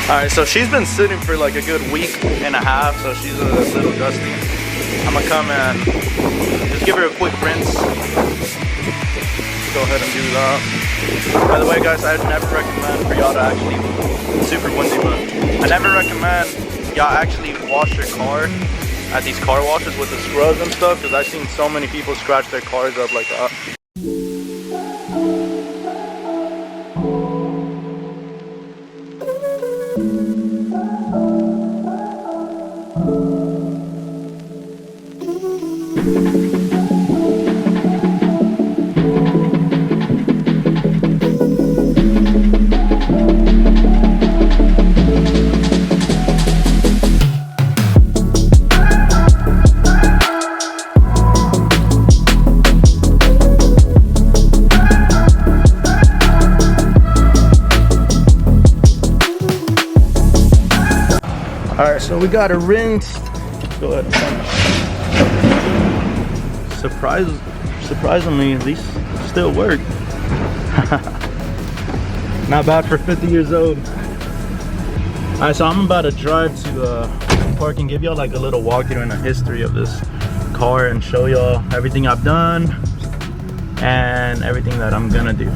Alright, so she's been sitting for like a good week and a half, so she's a little dusty. I'm gonna come and just give her a quick rinse. Go ahead and do that. By the way, guys, I'd never recommend for y'all to actually, it's super windy, but I never recommend y'all actually wash your car at these car washes with the scrubs and stuff, because I've seen so many people scratch their cars up like that. Alright, so we got it rinsed. Go ahead. Surprisingly, these still work. Not bad for 50 years old. Alright, so I'm about to drive to the park and give y'all like a little walkthrough in the history of this car and show y'all everything I've done and everything that I'm gonna do.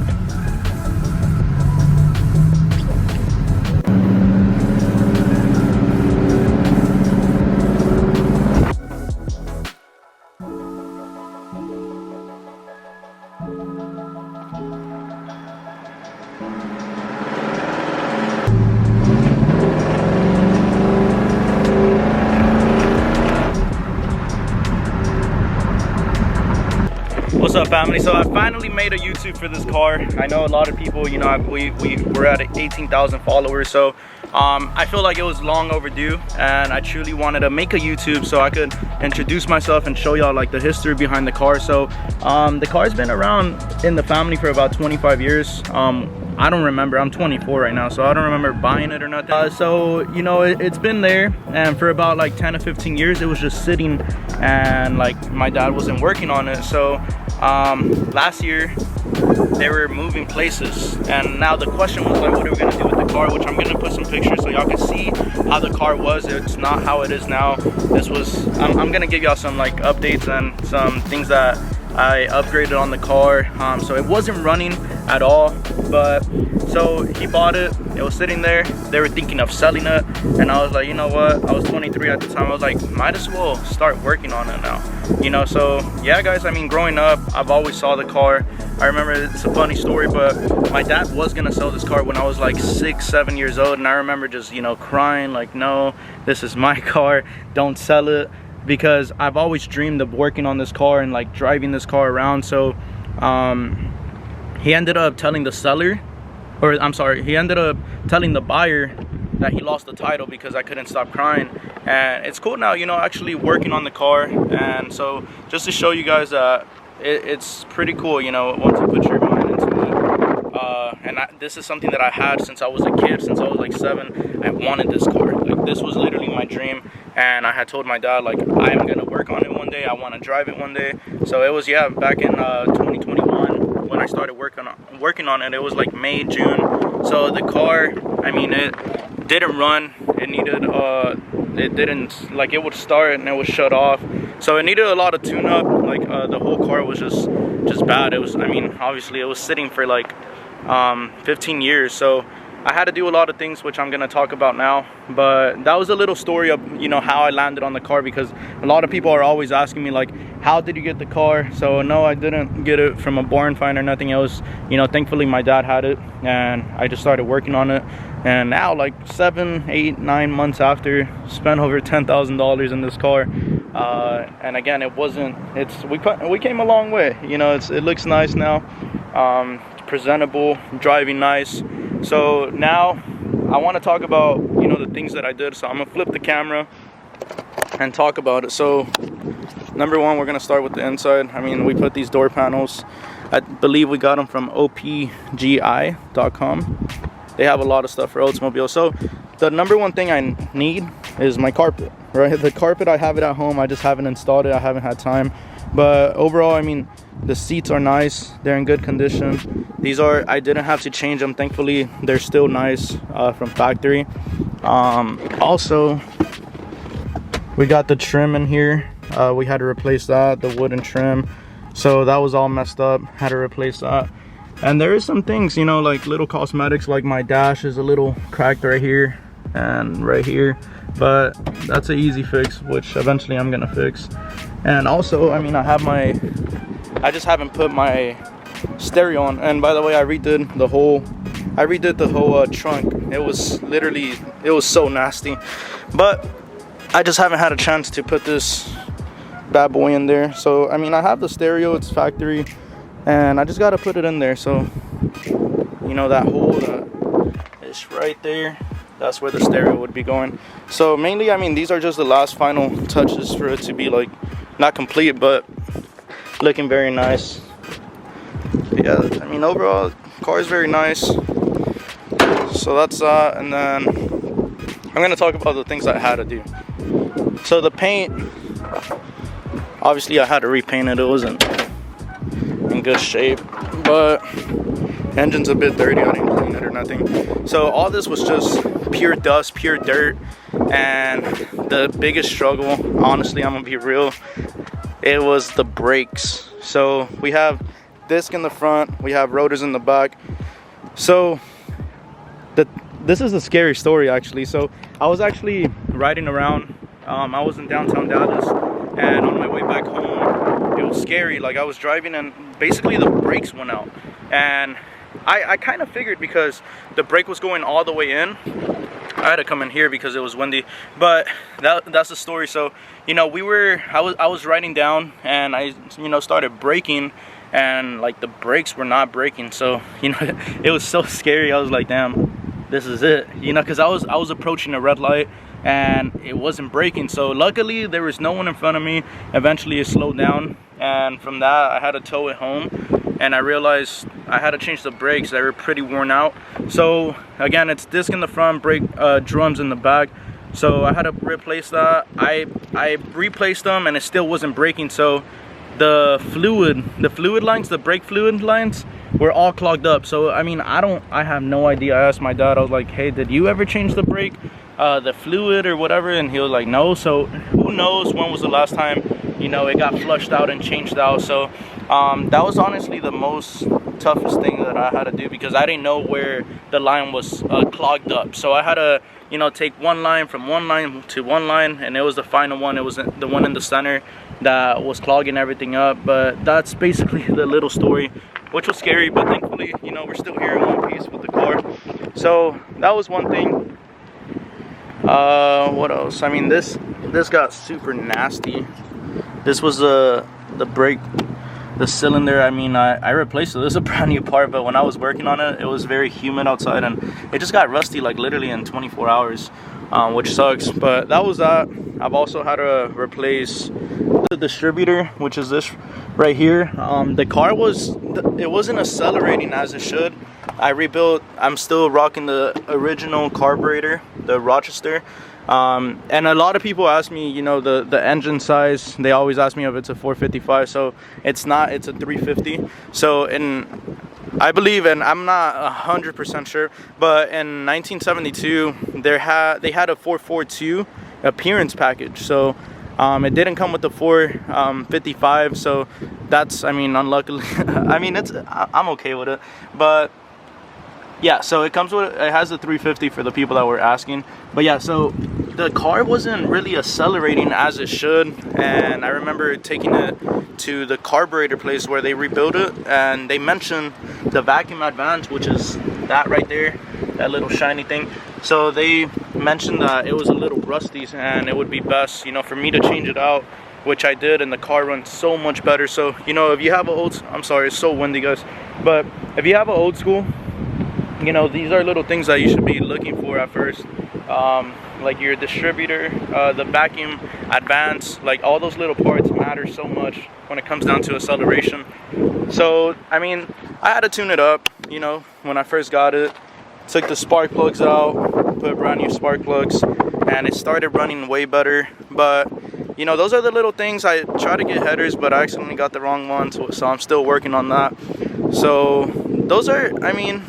What's up, family? So I finally made a YouTube for this car. I know a lot of people, you know, we're at 18,000 followers, so I feel like it was long overdue, and I truly wanted to make a YouTube so I could introduce myself and show y'all like the history behind the car. So the car's been around in the family for about 25 years. I don't remember, I'm 24 right now, so I don't remember buying it or nothing. So, you know, it's been there, and for about like 10 to 15 years, it was just sitting, and like my dad wasn't working on it. So last year, they were moving places, and now the question was like, what are we gonna do with the car? Which I'm gonna put some pictures so y'all can see how the car was. It's not how it is now. This was, I'm gonna give y'all some like updates and some things that I upgraded on the car. So it wasn't running at all, but so he bought it, it was sitting there. They were thinking of selling it, and I was like, you know what, I was 23 at the time. I was like, might as well start working on it now, you know. So yeah, guys, I mean, growing up, I've always saw the car. I remember, it's a funny story, but my dad was gonna sell this car when I was like 6-7 years old, and I remember just, you know, crying like, no, this is my car, don't sell it, because I've always dreamed of working on this car and like driving this car around. So he ended up telling the seller, or I'm sorry, he ended up telling the buyer that he lost the title because I couldn't stop crying. And it's cool now, you know, actually working on the car. And so just to show you guys that it's pretty cool, you know, once you put your mind into it. And this is something that I had since I was a kid. Since I was like 7, I wanted this car. Like, this was literally my dream, and I had told my dad, like, I'm gonna work on it one day, I want to drive it one day. So it was, yeah, back in 2021 when I started working on it. It was like May, June. So the car, I mean, it didn't run. It needed it didn't, like, it would start and it would shut off. So it needed a lot of tune-up. Like the whole car was just bad. It was, I mean, obviously it was sitting for like 15 years, so I had to do a lot of things, which I'm gonna talk about now. But that was a little story of, you know, how I landed on the car, because a lot of people are always asking me like, how did you get the car? So no, I didn't get it from a barn find or nothing. It was, you know, thankfully my dad had it, and I just started working on it. And now, like 7, 8, 9 months after, spent over $10,000 in this car. And again, it wasn't, we came a long way, you know. It looks nice now, it's presentable, driving nice. So now I want to talk about, you know, the things that I did. So I'm gonna flip the camera and talk about it. So number one, we're gonna start with the inside. I mean, we put these door panels, I believe we got them from opgi.com. They have a lot of stuff for Oldsmobile. So the number one thing I need is my carpet, right? The carpet, I have it at home, I just haven't installed it, I haven't had time. But overall, I mean, The seats are nice, they're in good condition. These are, I didn't have to change them, thankfully. They're still nice from factory. Also, we got the trim in here. We had to replace that, the wooden trim. So that was all messed up, had to replace that. And there is some things, you know, like little cosmetics, like my dash is a little cracked right here and right here. But that's an easy fix, which eventually I'm gonna fix. And also, I mean, I just haven't put my stereo on. And by the way, I redid the whole trunk. It was so nasty. But I just haven't had a chance to put this bad boy in there. So I mean, I have the stereo, it's factory, and I just gotta put it in there. So, you know, that hole that is right there, that's where the stereo would be going. So mainly, I mean, these are just the last final touches for it to be like, not complete, but looking very nice. But yeah, I mean, overall, the car is very nice. So that's that, and then I'm gonna talk about the things I had to do. So the paint, obviously I had to repaint it. It wasn't in good shape, but engine's a bit dirty. I didn't clean it or nothing. So all this was just pure dust, pure dirt. And the biggest struggle, honestly, I'm gonna be real, it was the brakes. So we have disc in the front, we have rotors in the back. So this is a scary story, actually. So I was actually riding around, I was in downtown Dallas, and on my way back home, it was scary. Like, I was driving and basically the brakes went out. And I kind of figured, because the brake was going all the way in. I had to come in here because it was windy, but that's the story. So, you know, I was riding down, and I, you know, started braking, and like the brakes were not braking. So, you know, it was so scary. I was like, damn, this is it, you know, because I was approaching a red light and it wasn't braking. So luckily there was no one in front of me. Eventually it slowed down, and from that I had to tow it home. And I realized I had to change the brakes. They were pretty worn out. So again, it's disc in the front, brake drums in the back. So I had to replace that. I replaced them, and it still wasn't braking. So the fluid lines, the brake fluid lines, were all clogged up. So I mean, I have no idea. I asked my dad, I was like, hey, did you ever change the brake, the fluid or whatever? And he was like, no. So who knows when was the last time, you know, it got flushed out and changed out. So that was honestly the most toughest thing that I had to do, because I didn't know where the line was clogged up. So I had to, you know, take one line from one line to one line, and it was the final one. It was the one in the center that was clogging everything up. But that's basically the little story, which was scary, but thankfully, you know, we're still here in one piece with the car. So that was one thing. What else? I mean, this got super nasty. This was the brake, the cylinder. I mean, I replaced it. This is a brand new part, but when I was working on it, it was very humid outside, and it just got rusty like literally in 24 hours, which sucks. But that was that. I've also had to replace the distributor, which is this right here. The car wasn't accelerating as it should. I rebuilt. I'm still rocking the original carburetor, the Rochester. And a lot of people ask me, you know, the engine size. They always ask me if it's a 455. So it's not, it's a 350. So I believe, and I'm not 100% sure, but in 1972 they had a 442 appearance package. So it didn't come with the 455. So that's, I mean, unluckily, I mean, I'm okay with it. But yeah, so it has the 350 for the people that were asking. But yeah, so the car wasn't really accelerating as it should, and I remember taking it to the carburetor place where they rebuilt it, and they mentioned the vacuum advance, which is that right there, that little shiny thing. So they mentioned that it was a little rusty, and it would be best, you know, for me to change it out, which I did, and the car runs so much better. So, you know, if you have I'm sorry, it's so windy, guys, but if you have an old school, you know, these are little things that you should be looking for at first, like your distributor, the vacuum advance, like all those little parts matter so much when it comes down to acceleration. So I mean, I had to tune it up, you know, when I first got it. Took the spark plugs out, put brand new spark plugs, and it started running way better. But you know, those are the little things. I try to get headers, but I accidentally got the wrong one, so I'm still working on that. So those are, I mean,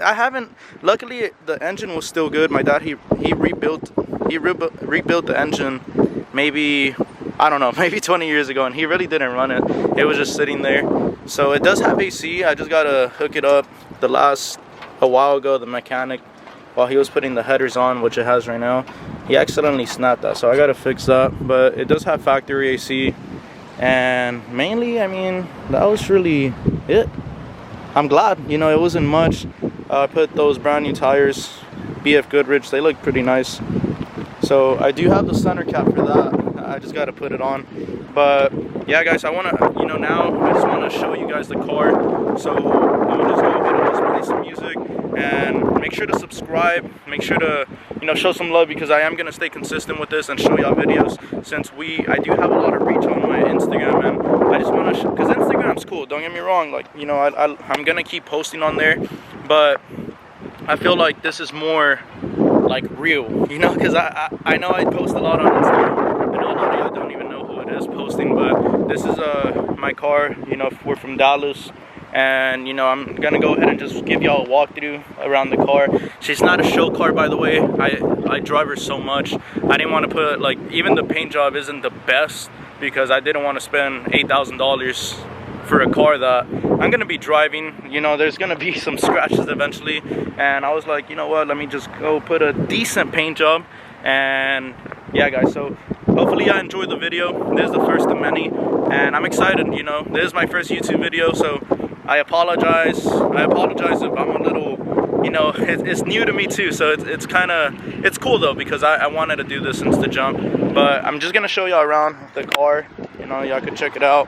I haven't, luckily the engine was still good. My dad, he rebuilt the engine maybe, I don't know, maybe 20 years ago, and he really didn't run it. It was just sitting there. So it does have AC. I just gotta hook it up. A while ago, the mechanic, while he was putting the headers on, which it has right now, he accidentally snapped that, so I gotta fix that. But it does have factory AC, and mainly, I mean, that was really it. I'm glad, you know, it wasn't much. I put those brand new tires, BF Goodrich, they look pretty nice. So I do have the center cap for that. I just gotta put it on. But yeah, guys, I wanna, you know, now I just wanna show you guys the car. So I'm gonna just go ahead and just play some music, and make sure to subscribe. Make sure to, you know, show some love, because I am gonna stay consistent with this and show y'all videos, since I do have a lot of reach on my Instagram, and I just wanna, because Instagram's cool, don't get me wrong, like, you know, I'm gonna keep posting on there, but I feel like this is more like real, you know, because I know I post a lot on Instagram. I know a lot of y'all don't even know who it is posting, but this is my car. You know, we're from Dallas, and you know, I'm gonna go ahead and just give y'all a walkthrough around the car. She's not a show car, by the way. I drive her so much. I didn't want to put, like, even the paint job isn't the best, because I didn't want to spend $8,000 for a car that I'm gonna be driving. You know, there's gonna be some scratches eventually, and I was like, you know what, let me just go put a decent paint job. And yeah, guys, so hopefully y'all enjoyed the video. This is the first of many, and I'm excited. You know, this is my first YouTube video, so I apologize if I'm a little, you know, it's new to me too, so it's kind of, it's cool though, because I wanted to do this since the jump. But I'm just gonna show y'all around the car. You know, y'all can check it out.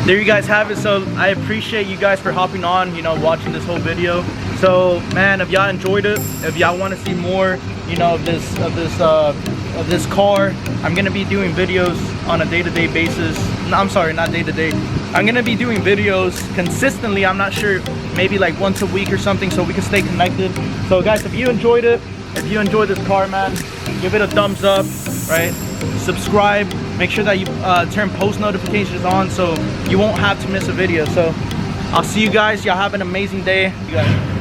There you guys have it. So I appreciate you guys for hopping on, you know, watching this whole video. So man, if y'all enjoyed it, if y'all want to see more, you know, of this car, I'm gonna be doing videos on a day-to-day basis. No, I'm sorry, not day-to-day. I'm gonna be doing videos consistently. I'm not sure, maybe like once a week or something, so we can stay connected. So guys, if you enjoyed it, if you enjoyed this car, man, give it a thumbs up, right? Subscribe, make sure that you turn post notifications on so you won't have to miss a video. So I'll see you guys. Y'all have an amazing day. You guys